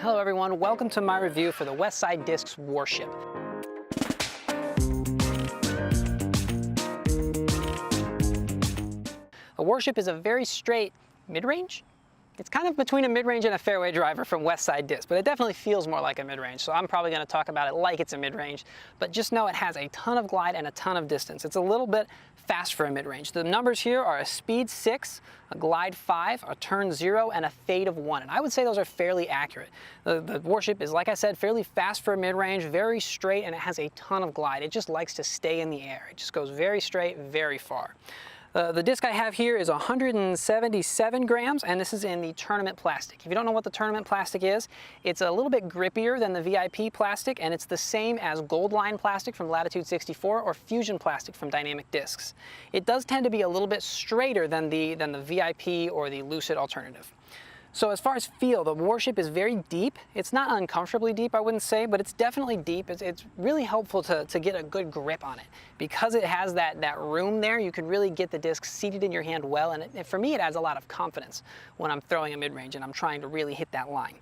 Hello everyone, welcome to my review for the Westside Discs Warship. The Warship is a very straight mid-range. It's kind of between a mid-range and a fairway driver from Westside Discs, but it definitely feels more like a mid-range, so I'm probably going to talk about it like it's a mid-range, but just know it has a ton of glide and a ton of distance. It's a little bit fast for a mid-range. The numbers here are a speed 6, a glide 5, a turn 0, and a fade of 1, and I would say those are fairly accurate. The Warship is, like I said, fairly fast for a mid-range, very straight, and it has a ton of glide. It just likes to stay in the air. It just goes very straight, very far. The disc I have here is 177 grams, and this is in the tournament plastic. If you don't know what the tournament plastic is, it's a little bit grippier than the VIP plastic, and it's the same as Gold Line plastic from Latitude 64 or Fusion plastic from Dynamic Discs. It does tend to be a little bit straighter than the VIP or the Lucid alternative. So as far as feel, the Warship is very deep. It's not uncomfortably deep, I wouldn't say, but it's definitely deep. It's really helpful to get a good grip on it. Because it has that room there, you can really get the disc seated in your hand well, and for me it adds a lot of confidence when I'm throwing a mid-range and I'm trying to really hit that line.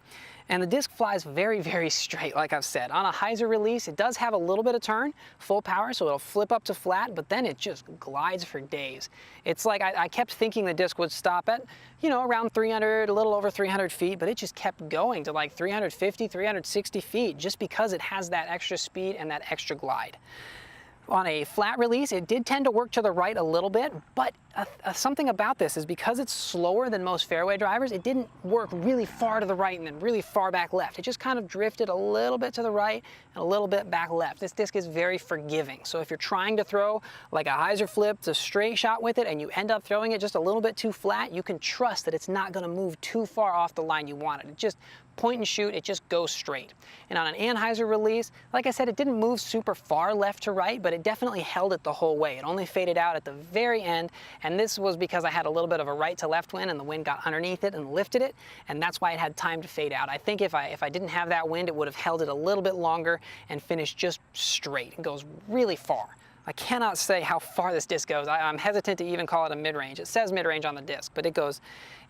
And the disc flies very, very straight, like I've said. On a hyzer release, it does have a little bit of turn, full power, so it'll flip up to flat, but then it just glides for days. It's like I kept thinking the disc would stop at, you know, around 300, a little over 300 feet, but it just kept going to like 350, 360 feet, just because it has that extra speed and that extra glide. On a flat release, it did tend to work to the right a little bit, but something about this is because it's slower than most fairway drivers, it didn't work really far to the right and then really far back left. It just kind of drifted a little bit to the right and a little bit back left. This disc is very forgiving. So if you're trying to throw like a hyzer flip, a straight shot with it, and you end up throwing it just a little bit too flat, you can trust that it's not gonna move too far off the line you want it. It just point and shoot, it just goes straight. And on an anhyzer release, like I said, it didn't move super far left to right, but it definitely held it the whole way. It only faded out at the very end, and this was because I had a little bit of a right to left wind and the wind got underneath it and lifted it, and that's why it had time to fade out. I think if I didn't have that wind, it would have held it a little bit longer and finished just straight. It goes really far. I cannot say how far this disc goes. I'm hesitant to even call it a mid-range. It says mid-range on the disc, but it goes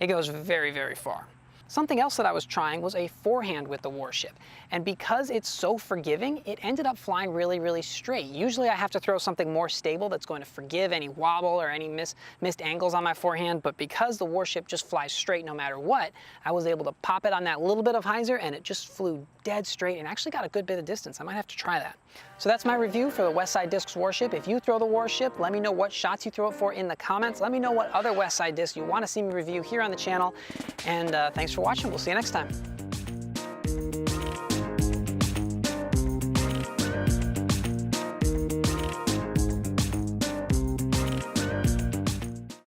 very, very far. Something else that I was trying was a forehand with the Warship, and because it's so forgiving, it ended up flying really, really straight. Usually I have to throw something more stable that's going to forgive any wobble or any missed angles on my forehand, but because the Warship just flies straight no matter what, I was able to pop it on that little bit of hyzer and it just flew dead straight and actually got a good bit of distance. I might have to try that. So that's my review for the Westside Discs Warship. If you throw the Warship, let me know what shots you throw it for in the comments. Let me know what other Westside discs you want to see me review here on the channel. And thanks for watching. We'll see you next time.